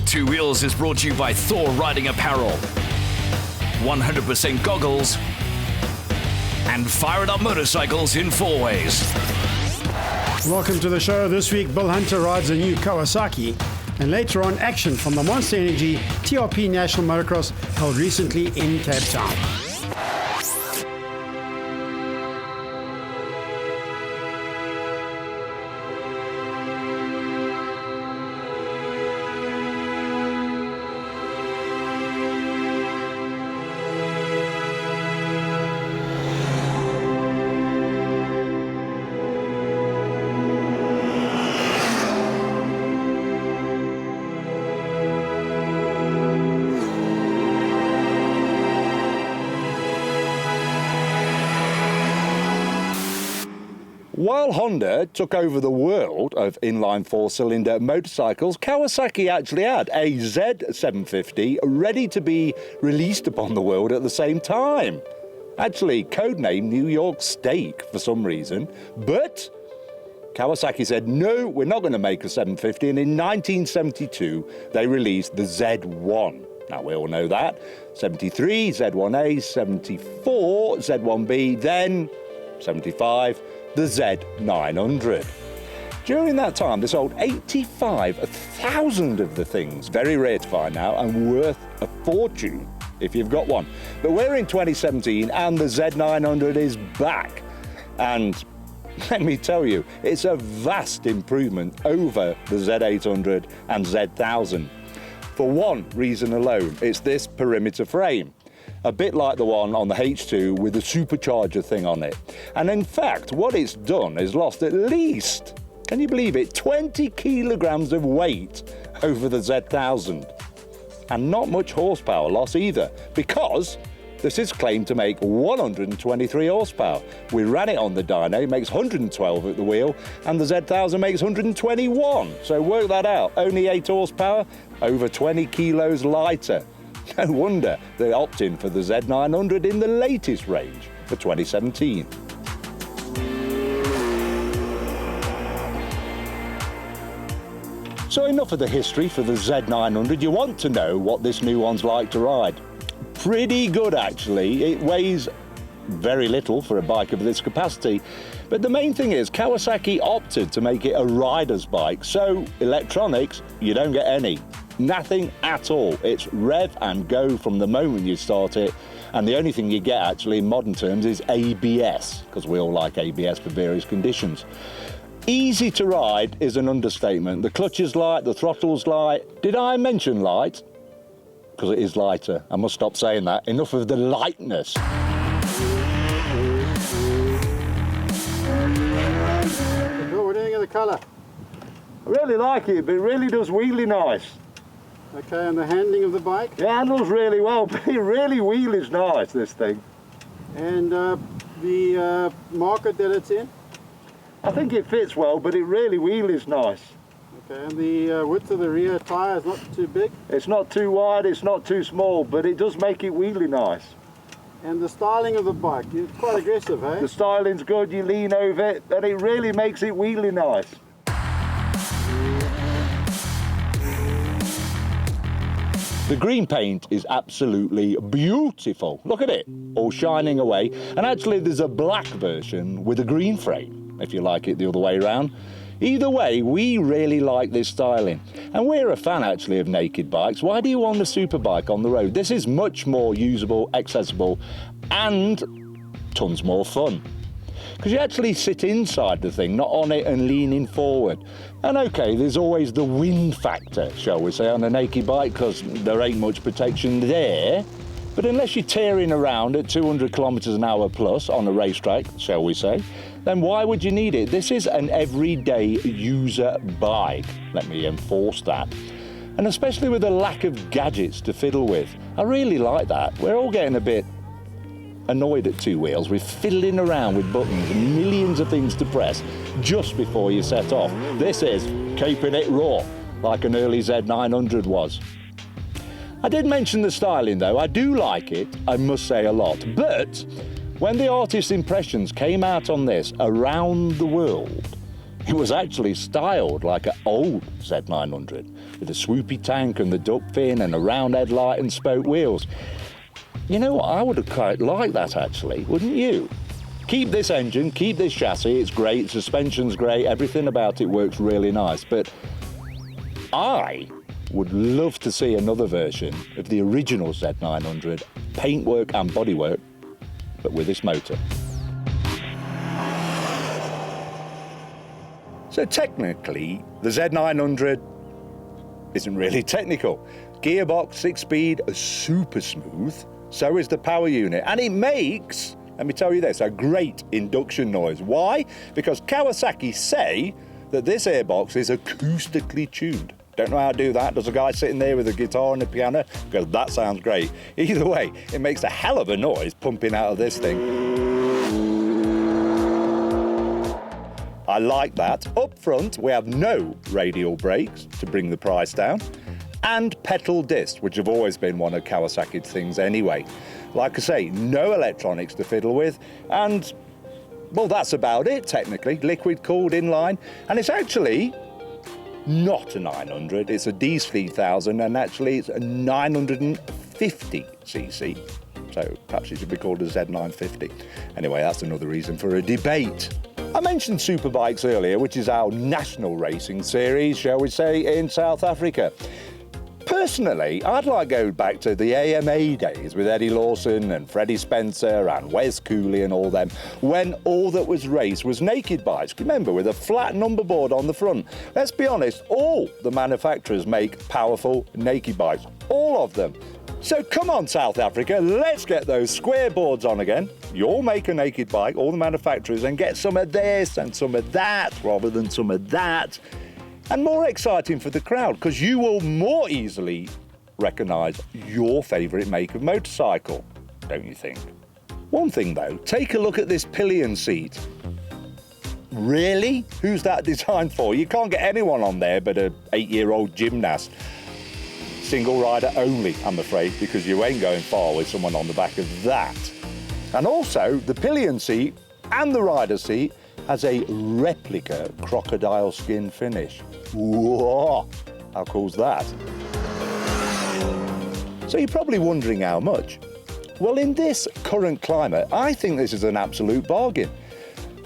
Two Wheels is brought to you by Thor Riding Apparel, 100% goggles, and Fire It Up motorcycles in 4 ways. Welcome to the show. This week, Bill Hunter rides a new Kawasaki. And later on, action from the Monster Energy TRP National Motocross held recently in Cape Town. While Honda took over the world of inline four-cylinder motorcycles, Kawasaki actually had a Z750 ready to be released upon the world at the same time. Actually, codenamed New York Steak for some reason, but Kawasaki said, no, we're not going to make a 750, and in 1972, they released the Z1. Now, we all know that. 73, Z1A, 74, Z1B, then 75, the Z900. During that time, they sold 85,000 of the things, very rare to find now, and worth a fortune if you've got one. But we're in 2017, and the Z900 is back. And let me tell you, it's a vast improvement over the Z800 and Z1000. For one reason alone, it's this perimeter frame. A bit like the one on the H2 with the supercharger thing on it. And in fact, what it's done is lost at least, can you believe it, 20 kilograms of weight over the Z1000. And not much horsepower loss either, because this is claimed to make 123 horsepower. We ran it on the dyno, it makes 112 at the wheel, and the Z1000 makes 121. So work that out, only 8 horsepower, over 20 kilos lighter. No wonder they're opting for the Z900 in the latest range for 2017. So enough of the history for the Z900. You want to know what this new one's like to ride. Pretty good, actually. It weighs very little for a bike of this capacity. But the main thing is Kawasaki opted to make it a rider's bike. So electronics, you don't get any. Nothing at all. It's rev and go from the moment you start it, and the only thing you get actually in modern terms is ABS, because we all like ABS for various conditions. Easy to ride is an understatement. The clutch is light, the throttle's light. Did I mention light? Because it is lighter. I must stop saying that. Enough of the lightness. Bill, what do you think of the colour? I really like it, but it really does wheelie nice. Okay, and the handling of the bike? It handles really well, but it really wheelies nice, this thing. And the market that it's in? I think it fits well, but it really wheelies nice. Okay, and the width of the rear tyre is not too big? It's not too wide, it's not too small, but it does make it wheelie nice. And the styling of the bike, it's quite aggressive, eh? The styling's good, you lean over it, and it really makes it wheelie nice. The green paint is absolutely beautiful. Look at it, all shining away. And actually there's a black version with a green frame, if you like it the other way around. Either way, we really like this styling. And we're a fan actually of naked bikes. Why do you want a super bike on the road? This is much more usable, accessible, and tons more fun. Because you actually sit inside the thing, not on it and leaning forward. And okay, there's always the wind factor, shall we say, on a naked bike, because there ain't much protection there. But unless you're tearing around at 200 kilometers an hour plus on a racetrack, shall we say, then why would you need it? This is an everyday user bike. Let me enforce that. And especially with the lack of gadgets to fiddle with. I really like that. We're all getting a bit annoyed at Two Wheels. We're fiddling around with buttons and millions of things to press just before you set off. This is keeping it raw, like an early Z900 was. I did mention the styling though. I do like it, I must say a lot. But when the artist's impressions came out on this around the world, It was actually styled like an old Z900 with a swoopy tank and the duck fin and a round headlight and spoke wheels. You know what, I would have quite liked that actually, wouldn't you? Keep this engine, keep this chassis, it's great, suspension's great, everything about it works really nice, but I would love to see another version of the original Z900, paintwork and bodywork, but with this motor. So technically, the Z900 isn't really technical. Gearbox, 6-speed, super smooth, so is the power unit, and it makes, let me tell you this, a great induction noise. Why? Because Kawasaki say that this airbox is acoustically tuned. Don't know how to do that. There's a guy sitting there with a guitar and a piano, because that sounds great. Either way, it makes a hell of a noise pumping out of this thing. I like that. Up front, we have no radial brakes to bring the price down, and pedal discs, which have always been one of Kawasaki's things anyway. Like I say, no electronics to fiddle with, and, well, that's about it, technically. Liquid cooled inline, and it's actually not a 900, it's a D3000, and actually it's a 950cc. So perhaps it should be called a Z950. Anyway, that's another reason for a debate. I mentioned Superbikes earlier, which is our national racing series, shall we say, in South Africa. Personally, I'd like to go back to the AMA days with Eddie Lawson and Freddie Spencer and Wes Cooley and all them, when all that was raced was naked bikes. Remember, with a flat number board on the front. Let's be honest, all the manufacturers make powerful naked bikes. All of them. So come on, South Africa, let's get those square boards on again. You'll make a naked bike, all the manufacturers, and get some of this and some of that rather than some of that. And more exciting for the crowd, because you will more easily recognise your favourite make of motorcycle, don't you think? One thing though, take a look at this pillion seat. Really? Who's that designed for? You can't get anyone on there but an 8-year-old gymnast. Single rider only, I'm afraid, because you ain't going far with someone on the back of that. And also, the pillion seat and the rider seat has a replica crocodile skin finish. Whoa! How cool's that? So you're probably wondering how much. Well, in this current climate, I think this is an absolute bargain.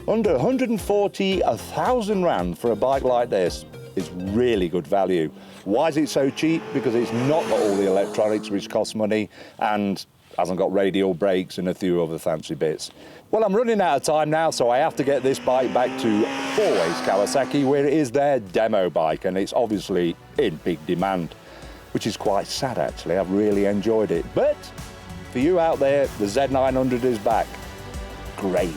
Under 140,000 rand for a bike like this is really good value. Why is it so cheap? Because it's not got all the electronics, which cost money, and hasn't got radial brakes and a few other fancy bits. Well, I'm running out of time now, so I have to get this bike back to Always Kawasaki, where it is their demo bike, and it's obviously in big demand, which is quite sad, actually. I've really enjoyed it. But for you out there, the Z900 is back. Great.